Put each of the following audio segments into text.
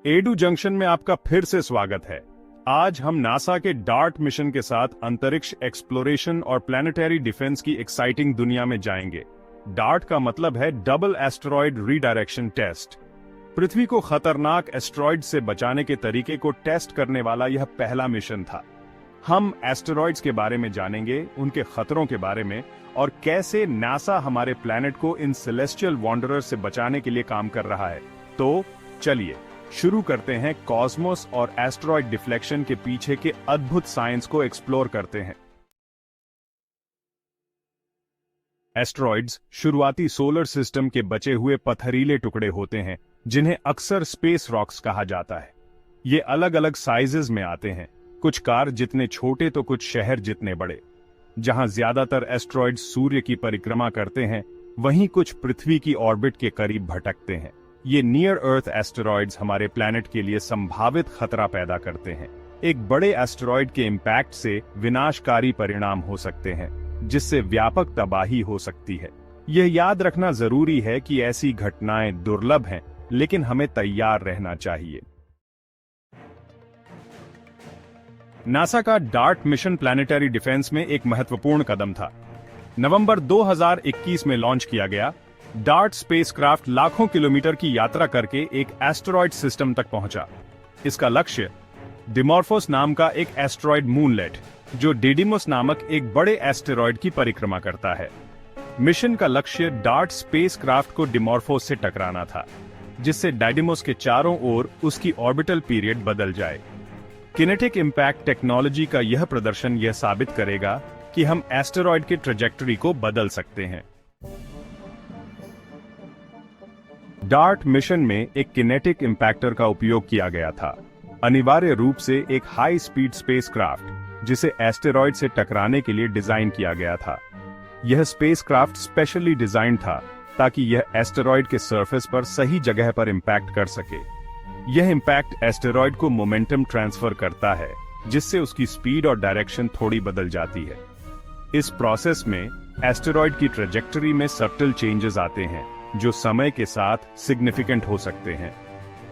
Edu junction में आपका फिर से स्वागत है। आज हम नासा के डार्ट मिशन के साथ अंतरिक्ष एक्सप्लोरेशन और प्लैनेटरी डिफेंस की एक्साइटिंग दुनिया में जाएंगे। डार्ट का मतलब है डबल एस्टेरॉयड रीडायरेक्शन टेस्ट। पृथ्वी को खतरनाक एस्टेरॉयड से बचाने के तरीके को टेस्ट करने वाला यह पहला मिशन था। हम एस्टेरॉयड्स के बारे में जानेंगे, उनके खतरों के बारे में और कैसे नासा हमारे प्लैनेट को इन सेलेस्टियल वॉन्डरर से बचाने के लिए काम कर रहा है। तो चलिए शुरू करते हैं कॉस्मोस और एस्टेरॉयड डिफ्लेक्शन के पीछे के अद्भुत साइंस को एक्सप्लोर करते हैं। एस्टेरॉयड्स शुरुआती सोलर सिस्टम के बचे हुए पथरीले टुकड़े होते हैं जिन्हें अक्सर स्पेस रॉक्स कहा जाता है। ये अलग अलग साइजेस में आते हैं, कुछ कार जितने छोटे तो कुछ शहर जितने बड़े। जहां ज्यादातर एस्टेरॉयड्स सूर्य की परिक्रमा करते हैं, वहीं कुछ पृथ्वी की ऑर्बिट के करीब भटकते हैं। ये नियर अर्थ एस्टेरॉयड्स हमारे प्लैनेट के लिए संभावित खतरा पैदा करते हैं। एक बड़े एस्टेरॉयड के इम्पैक्ट से विनाशकारी परिणाम हो सकते हैं, जिससे व्यापक तबाही हो सकती है। यह याद रखना जरूरी है कि ऐसी घटनाएं दुर्लभ हैं, लेकिन हमें तैयार रहना चाहिए। नासा का डार्ट मिशन प्लैनेटरी डिफेंस में एक महत्वपूर्ण कदम था। नवंबर 2021 में लॉन्च किया गया डार्ट स्पेसक्राफ्ट लाखों किलोमीटर की यात्रा करके एक एस्टेरॉयड सिस्टम तक पहुंचा। इसका लक्ष्य डिमॉर्फोस नाम का एक एस्टेरॉयड मूनलेट, जो डिडिमोस नामक एक बड़े एस्टेरॉयड की परिक्रमा करता है। मिशन का लक्ष्य डार्ट स्पेसक्राफ्ट को डिमॉर्फोस से टकराना था, जिससे डिडिमोस के चारों ओर उसकी ऑर्बिटल पीरियड बदल जाए। किनेटिक इंपैक्ट टेक्नोलॉजी का यह प्रदर्शन यह साबित करेगा कि हम एस्टेरॉयड के ट्रेजेक्टरी को बदल सकते हैं। डार्ट मिशन में एक किनेटिक इंपैक्टर का उपयोग किया गया था, अनिवार्य रूप से एक हाई स्पीड स्पेसक्राफ्ट जिसे एस्टेरॉयड से टकराने के लिए डिजाइन किया गया था। यह स्पेसक्राफ्ट स्पेशली डिजाइन था ताकि यह एस्टेरॉयड के सरफेस पर सही जगह पर इंपैक्ट कर सके। यह इंपैक्ट एस्टेरॉयड को मोमेंटम ट्रांसफर करता है, जिससे उसकी स्पीड और डायरेक्शन थोड़ी बदल जाती है। इस प्रोसेस में एस्टेरॉयड की ट्रेजेक्टरी में सटल चेंजेस आते हैं, जो समय के साथ सिग्निफिकेंट हो सकते हैं।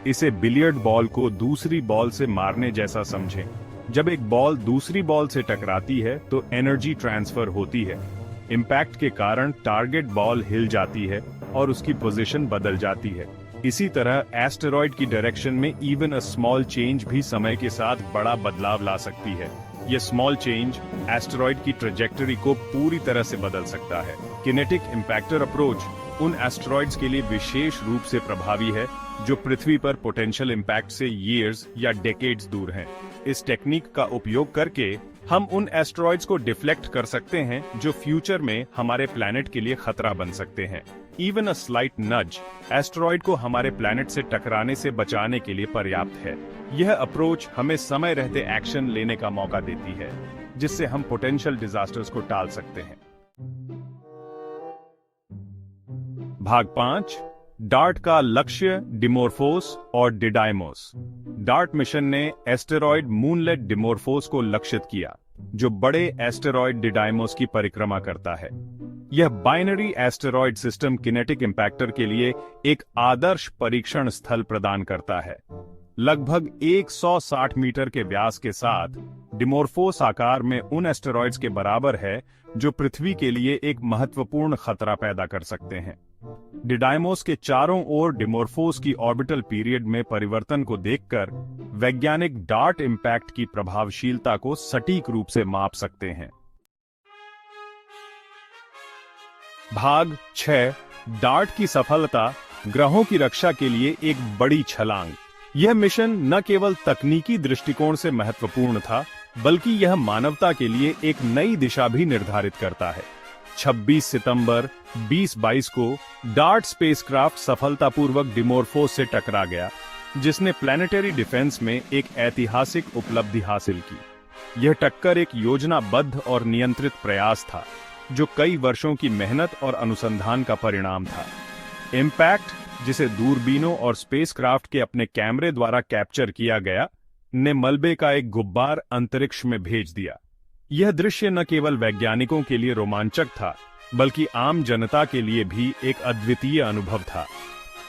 इसे बिलियर्ड बॉल को दूसरी बॉल से मारने जैसा समझें। जब एक बॉल दूसरी बॉल से टकराती है तो एनर्जी ट्रांसफर होती है। इंपैक्ट के कारण टारगेट बॉल हिल जाती है और उसकी पोजीशन बदल जाती है। इसी तरह एस्टेरॉयड की डायरेक्शन में इवन अ स्मॉल चेंज भी समय के साथ बड़ा बदलाव ला सकती है। यह स्मॉल चेंज एस्टेरॉयड की ट्रेजेक्टरी को पूरी तरह से बदल सकता है। किनेटिक इंपैक्टर अप्रोच उन एस्टेरॉयड्स के लिए विशेष रूप से प्रभावी है जो पृथ्वी पर पोटेंशियल इंपैक्ट से ईयर्स या डेकेड्स दूर हैं। इस टेक्निक का उपयोग करके हम उन एस्टेरॉयड्स को डिफ्लेक्ट कर सकते हैं जो फ्यूचर में हमारे प्लैनेट के लिए खतरा बन सकते हैं। इवन अ स्लाइट नज एस्टेरॉयड को हमारे प्लैनेट से टकराने से बचाने के लिए पर्याप्त है। यह अप्रोच हमें समय रहते एक्शन लेने का मौका देती है, जिससे हम पोटेंशियल डिजास्टर्स को टाल सकते हैं। भाग 5, डार्ट का लक्ष्य डिमॉर्फोस और डिडाइमोस। डार्ट मिशन ने एस्टेरॉयड मूनलेट डिमॉर्फोस को लक्षित किया, जो बड़े एस्टेरॉयड डिडाइमोस की परिक्रमा करता है। यह binary asteroid system kinetic impactor के लिए एक आदर्श परीक्षण स्थल प्रदान करता है। लगभग 160 मीटर के व्यास के साथ डिमॉर्फोस आकार में उन एस्टेरॉयड्स के बराबर है जो पृथ्वी के लिए एक महत्वपूर्ण खतरा पैदा कर सकते हैं। डिडाइमोस के चारों ओर डिमॉर्फोस की ऑर्बिटल पीरियड में परिवर्तन को देखकर वैज्ञानिक डार्ट इंपैक्ट की प्रभावशीलता को सटीक रूप से माप सकते हैं। भाग 6, डार्ट की सफलता ग्रहों की रक्षा के लिए एक बड़ी छलांग। यह मिशन न केवल तकनीकी दृष्टिकोण से महत्वपूर्ण था, बल्कि यह मानवता के लिए एक नई दिशा भी निर्धारित करता है। 26 सितंबर 2022 को डार्ट स्पेसक्राफ्ट सफलतापूर्वक डिमॉर्फोस से टकरा गया, जिसने प्लैनेटरी डिफेंस में एक ऐतिहासिक उपलब्धि हासिल की। यह टक्कर एक योजनाबद्ध और नियंत्रित प्रयास था, जो कई वर्षों की मेहनत और अनुसंधान का परिणाम था। इंपैक्ट, जिसे दूरबीनों और स्पेसक्राफ्ट के अपने कैमरे द्वारा कैप्चर किया गया, ने मलबे का एक गुब्बार अंतरिक्ष में भेज दिया। यह दृश्य न केवल वैज्ञानिकों के लिए रोमांचक था, बल्कि आम जनता के लिए भी एक अद्वितीय अनुभव था।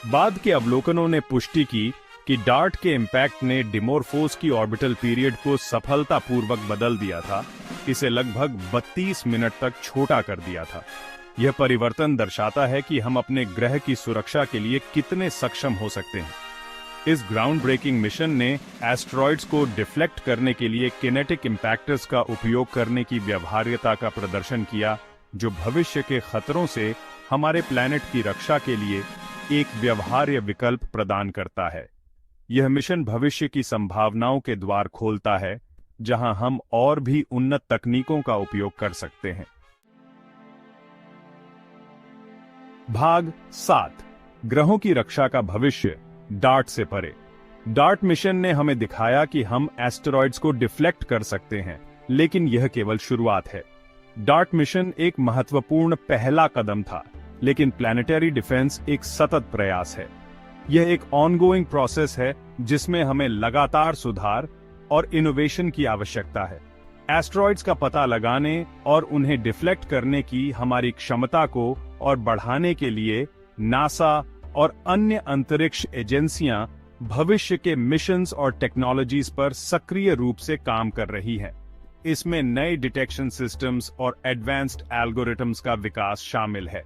बाद के अवलोकनों ने पुष्टि की कि डार्ट के इम्पैक्ट ने डिमोरफोस की ऑर्बिटल पीरियड को सफलतापूर्वक बदल दिया था, इसे लगभग 32 मिनट तक छोटा कर दिया था। यह परिवर्तन दर्शाता है कि हम अपने ग्रह की सुरक्षा के लिए कितने सक्षम हो सकते हैं। इस ग्राउंड ब्रेकिंग मिशन ने एस्टेरॉइड्स को डिफ्लेक्ट करने के लिए किनेटिक इम्पैक्टर्स का उपयोग करने की व्यवहार्यता का प्रदर्शन किया, जो भविष्य के खतरों से हमारे प्लैनेट की रक्षा के लिए एक व्यवहार्य विकल्प प्रदान करता है। यह मिशन भविष्य की संभावनाओं के द्वार खोलता है, जहां हम और भी उन्नत तकनीकों का उपयोग कर सकते हैं। भाग 7, ग्रहों की रक्षा का भविष्य, डार्ट से परे। डार्ट मिशन ने हमें दिखाया कि हम एस्टेरॉइड्स को डिफ्लेक्ट कर सकते हैं, लेकिन यह केवल शुरुआत है। डार्ट मिशन एक महत्वपूर्ण पहला कदम था, लेकिन प्लैनेटरी डिफेंस एक सतत प्रयास है। यह एक ऑनगोइंग प्रोसेस है जिसमें हमें लगातार सुधार और इनोवेशन की आवश्यकता है। एस्टेरॉइड्स का पता लगाने और उन्हें डिफ्लेक्ट करने की हमारी क्षमता को और बढ़ाने के लिए नासा और अन्य अंतरिक्ष एजेंसियां भविष्य के मिशंस और टेक्नोलॉजीज पर सक्रिय रूप से काम कर रही हैं। इसमें नए डिटेक्शन सिस्टम्स और एडवांस्ड एल्गोरिथम्स का विकास शामिल है।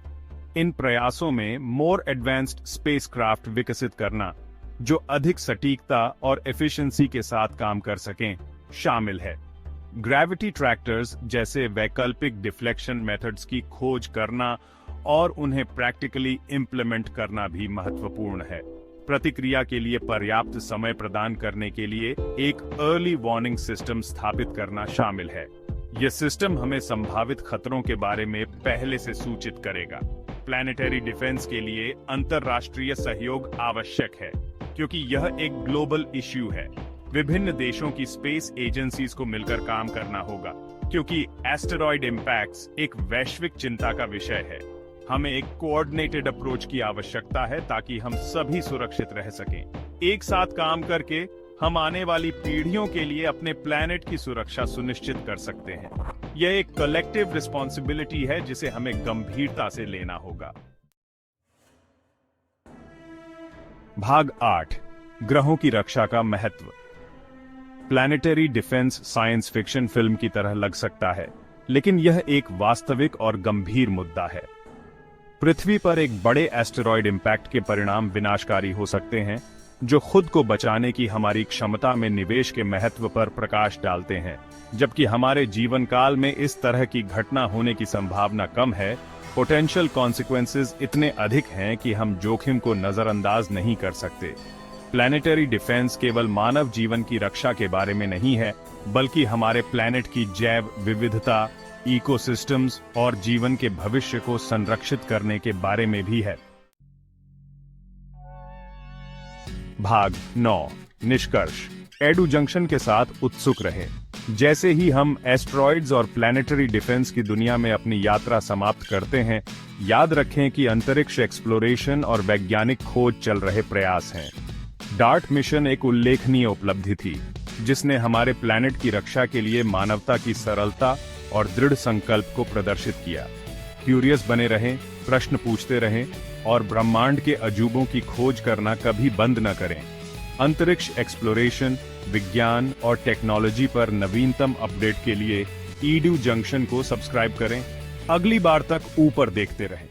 इन प्रयासों में मोर एडवांस्ड स्पेसक्राफ्ट विकसित करना, जो अधिक सटीकता और एफिशिएंसी के साथ काम कर सकें, शामिल है। ग्रेविटी ट्रैक्टर्स जैसे वैकल्पिक डिफ्लेक्शन मेथड्स की खोज करना और उन्हें प्रैक्टिकली इम्प्लीमेंट करना भी महत्वपूर्ण है। प्रतिक्रिया के लिए पर्याप्त समय प्रदान करने के लिए एक अर्ली वार्निंग सिस्टम स्थापित करना शामिल है। यह सिस्टम हमें संभावित खतरों के बारे में पहले से सूचित करेगा। प्लैनेटरी डिफेंस के लिए अंतर्राष्ट्रीय सहयोग आवश्यक है, क्योंकि यह एक ग्लोबल इश्यू है। विभिन्न देशों की स्पेस एजेंसीज को मिलकर काम करना होगा, क्योंकि एस्टेरॉइड इम्पैक्ट्स एक वैश्विक चिंता का विषय है। हमें एक कोऑर्डिनेटेड अप्रोच की आवश्यकता है ताकि हम सभी सुरक्षित रह सकें। एक साथ काम करके हम आने वाली पीढ़ियों के लिए अपने प्लैनेट की सुरक्षा सुनिश्चित कर सकते हैं। यह एक कलेक्टिव रिस्पॉन्सिबिलिटी है जिसे हमें गंभीरता से लेना होगा। भाग 8, ग्रहों की रक्षा का महत्व। Planetary defence science fiction film की तरह लग सकता है, लेकिन यह एक वास्तविक और गंभीर मुद्दा है। पृथ्वी पर एक बड़े एस्टेरॉइड इम्पैक्ट के परिणाम विनाशकारी हो सकते हैं, जो खुद को बचाने की हमारी क्षमता में निवेश के महत्व पर प्रकाश डालते हैं। जबकि हमारे जीवन काल में इस तरह की घटना होने की संभावना कम है, पोटेंशियल कॉन्सिक्वेंसेस इतने अधिक हैं कि हम जोखिम को नजरअंदाज नहीं कर सकते। प्लैनेटरी डिफेंस केवल मानव जीवन की रक्षा के बारे में नहीं है, बल्कि हमारे प्लैनेट की जैव विविधता, इकोसिस्टम्स और जीवन के भविष्य को संरक्षित करने के बारे में भी है। भाग 9, निष्कर्ष। एडू जंक्शन के साथ उत्सुक रहे। जैसे ही हम एस्टेरॉइड्स और प्लैनेटरी डिफेंस की दुनिया में अपनी यात्रा समाप्त करते हैं, याद रखें कि अंतरिक्ष एक्सप्लोरेशन और वैज्ञानिक खोज चल रहे प्रयास हैं। डार्ट मिशन एक उल्लेखनीय उपलब्धि थी, जिसने हमारे प्लैनेट की रक्षा के लिए मानवता की सरलता और दृढ़ संकल्प को प्रदर्शित किया। क्यूरियस बने रहें, प्रश्न पूछते रहें और ब्रह्मांड के अजूबों की खोज करना कभी बंद न करें। अंतरिक्ष एक्सप्लोरेशन, विज्ञान और टेक्नोलॉजी पर नवीनतम अपडेट के लिए ईडू जंक्शन को सब्सक्राइब करें। अगली बार तक ऊपर देखते रहें।